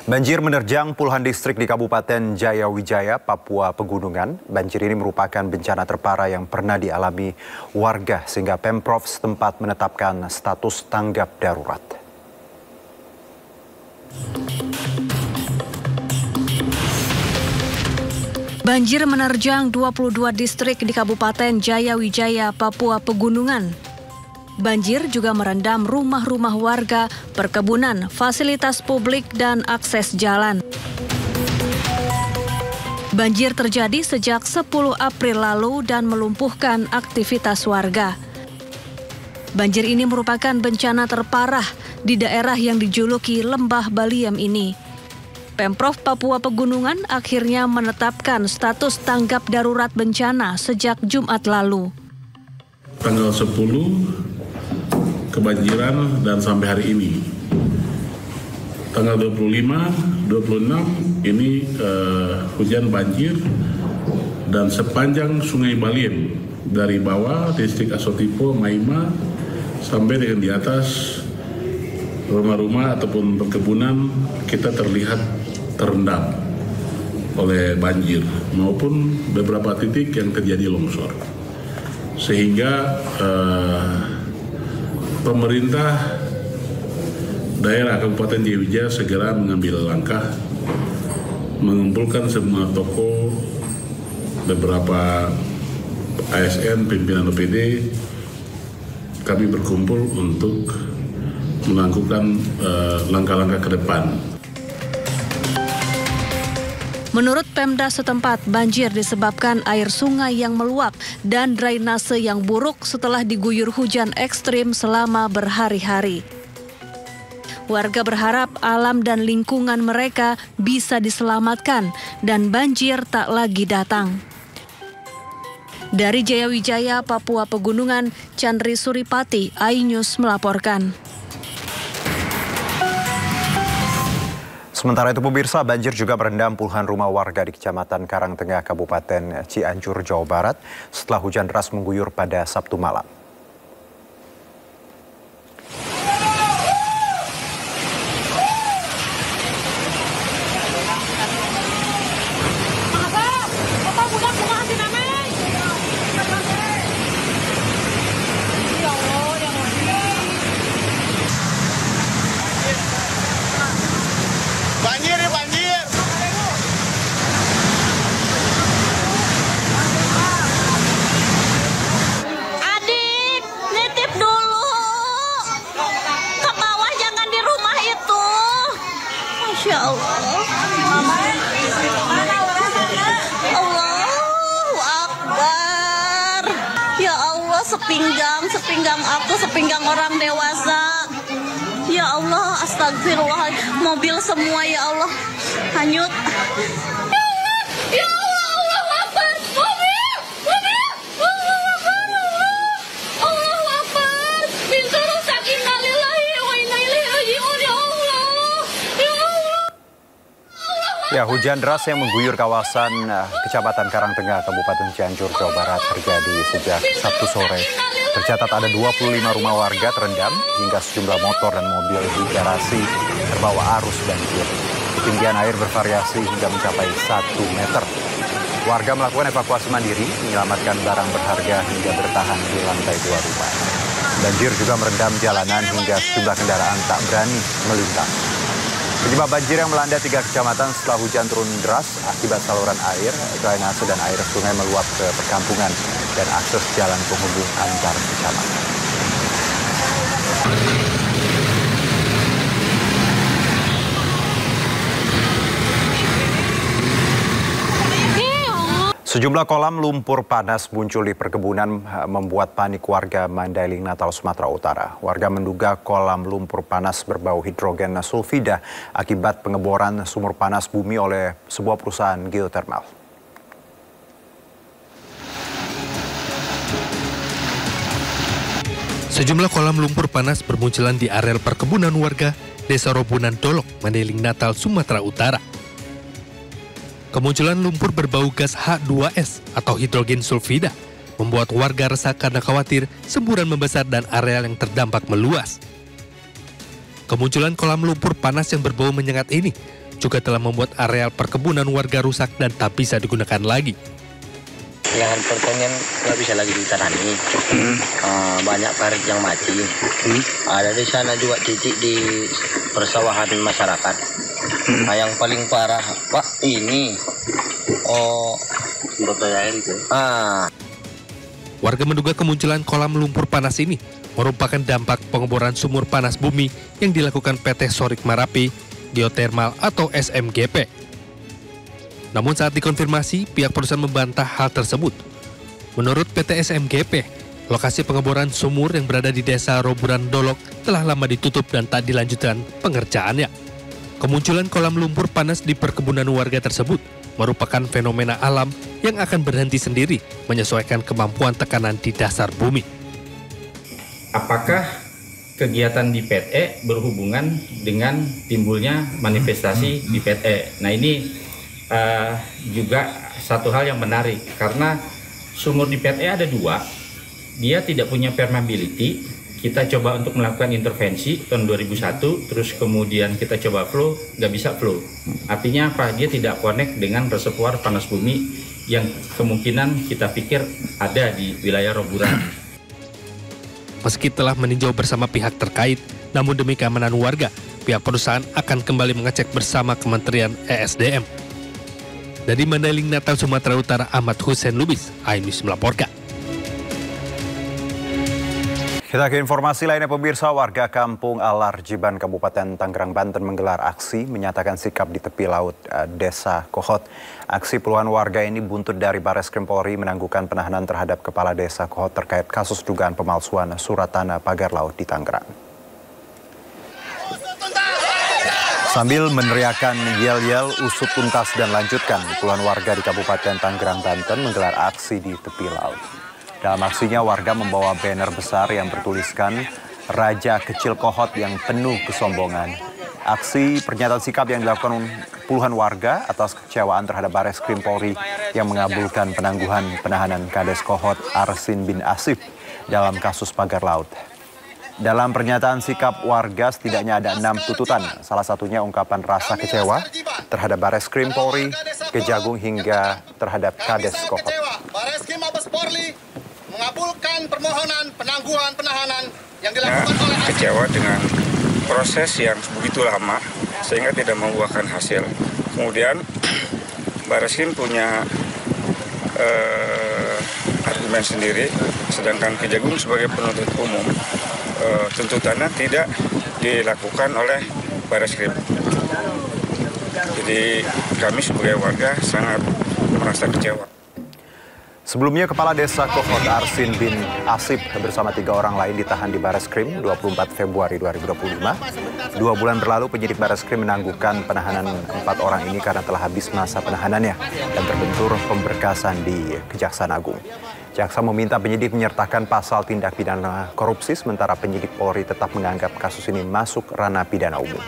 Banjir menerjang puluhan distrik di Kabupaten Jayawijaya, Papua Pegunungan. Banjir ini merupakan bencana terparah yang pernah dialami warga sehingga Pemprov setempat menetapkan status tanggap darurat. Banjir menerjang 22 distrik di Kabupaten Jayawijaya, Papua Pegunungan. Banjir juga merendam rumah-rumah warga, perkebunan, fasilitas publik, dan akses jalan. Banjir terjadi sejak 10 April lalu dan melumpuhkan aktivitas warga. Banjir ini merupakan bencana terparah di daerah yang dijuluki Lembah Baliem ini. Pemprov Papua Pegunungan akhirnya menetapkan status tanggap darurat bencana sejak Jumat lalu. Tanggal 10 kebanjiran dan sampai hari ini. Tanggal 25, 26 ini hujan banjir dan sepanjang Sungai Baliem dari bawah distrik Asotipo, Maima sampai dengan di atas rumah-rumah ataupun perkebunan kita terlihat terendam oleh banjir maupun beberapa titik yang terjadi longsor. Sehingga pemerintah daerah Kabupaten Jayawijaya segera mengambil langkah mengumpulkan semua toko, beberapa ASN, pimpinan OPD. Kami berkumpul untuk melakukan langkah-langkah ke depan. Menurut Pemda setempat, banjir disebabkan air sungai yang meluap dan drainase yang buruk setelah diguyur hujan ekstrim selama berhari-hari. Warga berharap alam dan lingkungan mereka bisa diselamatkan dan banjir tak lagi datang. Dari Jayawijaya, Papua Pegunungan, Chandri Suripati, iNews melaporkan. Sementara itu pemirsa, banjir juga merendam puluhan rumah warga di Kecamatan Karangtengah, Kabupaten Cianjur, Jawa Barat setelah hujan deras mengguyur pada Sabtu malam. Ya Allah, Allahu Akbar. Ya Allah, sepinggang aku, sepinggang orang dewasa. Ya Allah, astagfirullah, mobil semua ya Allah, hanyut. Ya Allah, Allahu Akbar, mobil, Allahu Akbar, pintu rusak, innalillahi wa inna ilaihi raji'un, ya Allah. Ya, hujan deras yang mengguyur kawasan Kecamatan Karangtengah, Kabupaten Cianjur, Jawa Barat terjadi sejak Sabtu sore. Tercatat ada 25 rumah warga terendam hingga sejumlah motor dan mobil di garasi terbawa arus banjir. Ketinggian air bervariasi hingga mencapai 1 meter. Warga melakukan evakuasi mandiri, menyelamatkan barang berharga hingga bertahan di lantai 2 rumah. Banjir juga merendam jalanan hingga sejumlah kendaraan tak berani melintas. Penyebab banjir yang melanda 3 kecamatan setelah hujan turun deras akibat saluran air, drainase dan air sungai meluap ke perkampungan dan akses jalan penghubung antar kecamatan. Sejumlah kolam lumpur panas muncul di perkebunan membuat panik warga Mandailing, Natal, Sumatera Utara. Warga menduga kolam lumpur panas berbau hidrogen sulfida akibat pengeboran sumur panas bumi oleh sebuah perusahaan geotermal. Sejumlah kolam lumpur panas bermunculan di areal perkebunan warga Desa Robunan Dolok, Mandailing, Natal, Sumatera Utara. Kemunculan lumpur berbau gas H2S atau hidrogen sulfida membuat warga resah karena khawatir semburan membesar dan areal yang terdampak meluas. Kemunculan kolam lumpur panas yang berbau menyengat ini juga telah membuat areal perkebunan warga rusak dan tak bisa digunakan lagi. Lahan pertanian nggak bisa lagi ditanami, banyak parit yang mati. Ada di sana juga titik di persawahan masyarakat. Yang paling parah, Pak, ini Warga menduga kemunculan kolam lumpur panas ini merupakan dampak pengeboran sumur panas bumi yang dilakukan PT Sorik Marapi Geothermal atau SMGP. Namun saat dikonfirmasi, pihak perusahaan membantah hal tersebut. Menurut PT SMGP, lokasi pengeboran sumur yang berada di desa Roburan Dolok telah lama ditutup dan tak dilanjutkan pengerjaannya. Kemunculan kolam lumpur panas di perkebunan warga tersebut merupakan fenomena alam yang akan berhenti sendiri menyesuaikan kemampuan tekanan di dasar bumi. Apakah kegiatan di PTE berhubungan dengan timbulnya manifestasi di PTE? Nah, ini juga satu hal yang menarik karena sumur di PTE ada 2, dia tidak punya permeability. Kita coba untuk melakukan intervensi tahun 2001, terus kemudian kita coba flow, nggak bisa flow. Artinya apa? Dia tidak connect dengan reservoir panas bumi yang kemungkinan kita pikir ada di wilayah Roburan. Meski telah meninjau bersama pihak terkait, namun demi keamanan warga, pihak perusahaan akan kembali mengecek bersama Kementerian ESDM. Dari Mandailing, Natal, Sumatera Utara, Ahmad Hussein Lubis, iNews melaporkan. Kita ke informasi lainnya, pemirsa. Warga Kampung Alar, Jiban, Kabupaten Tangerang, Banten menggelar aksi menyatakan sikap di tepi laut Desa Kohot. Aksi puluhan warga ini buntut dari Bareskrim Polri menangguhkan penahanan terhadap Kepala Desa Kohot terkait kasus dugaan pemalsuan surat tanah pagar laut di Tangerang. Sambil meneriakan yel-yel usut tuntas dan lanjutkan, puluhan warga di Kabupaten Tangerang, Banten menggelar aksi di tepi laut. Dalam aksinya, warga membawa banner besar yang bertuliskan Raja Kecil Kohot yang penuh kesombongan. Aksi pernyataan sikap yang dilakukan puluhan warga atas kekecewaan terhadap Bareskrim Polri yang mengabulkan penangguhan penahanan Kades Kohot Arsin bin Asif dalam kasus pagar laut. Dalam pernyataan sikap warga setidaknya ada 6 tuntutan, salah satunya ungkapan rasa kecewa terhadap Bareskrim Polri, Kejagung hingga terhadap Kades Kohot. Bareskrim Mabes Polri mengabulkan permohonan penangguhan penahanan yang dilakukan oleh kecewa dengan proses yang begitu lama sehingga tidak membuahkan hasil. Kemudian Bareskrim punya argumen sendiri, sedangkan Kejagung sebagai penuntut umum tuntutannya tidak dilakukan oleh Bareskrim. Jadi kami sebagai warga sangat merasa kecewa. Sebelumnya, Kepala Desa Kohot Arsin bin Asif bersama 3 orang lain ditahan di Bareskrim 24 Februari 2025. 2 bulan berlalu, penyidik Bareskrim menangguhkan penahanan 4 orang ini karena telah habis masa penahanannya dan terbentur pemberkasan di Kejaksaan Agung. Jaksa meminta penyidik menyertakan pasal tindak pidana korupsi, sementara penyidik Polri tetap menganggap kasus ini masuk ranah pidana umum.